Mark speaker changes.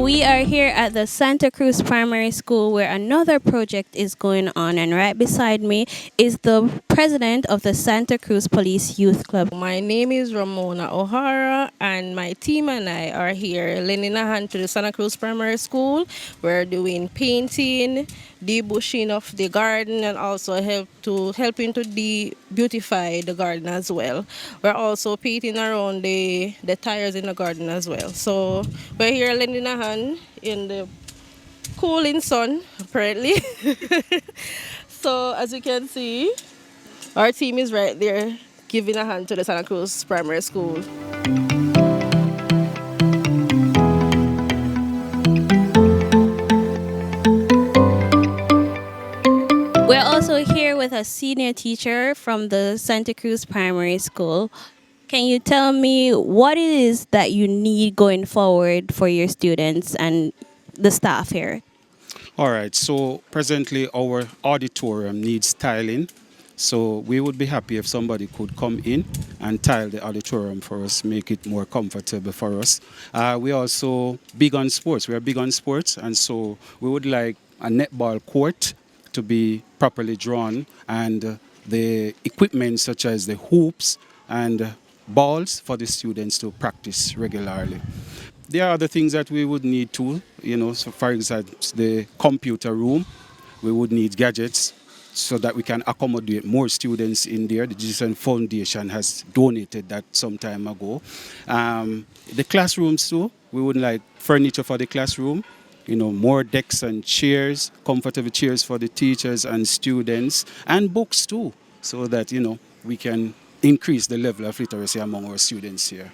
Speaker 1: we are here at the Santa Cruz Primary School where another project is going on, and right beside me is the president of the Santa Cruz Police Youth Club.
Speaker 2: My name is Ramona Ohara, and my team and I are here lending a hand to the Santa Cruz Primary School. We're doing painting, debushing of the garden, and also helping to beautify the garden as well. We're also painting around the tires in the garden as well. So we're here lending a hand in the cooling sun, apparently. So as you can see, our team is right there giving a hand to the Santa Cruz Primary School.
Speaker 1: We're also here with a senior teacher from the Santa Cruz Primary School. Can you tell me what it is that you need going forward for your students and the staff here?
Speaker 3: All right, so presently our auditorium needs tiling. So we would be happy if somebody could come in and tile the auditorium for us, make it more comfortable for us. We also big on sports. We are big on sports, and so we would like a netball court to be properly drawn, and the equipment such as the hoops and balls for the students to practice regularly. There are other things that we would need too, so for example, the computer room, we would need gadgets so that we can accommodate more students in there. The Dissemination Foundation has donated that some time ago. The classrooms too, we would like furniture for the classroom, more desks and chairs, comfortable chairs for the teachers and students, and books too, so that, we can increase the level of literacy among our students here.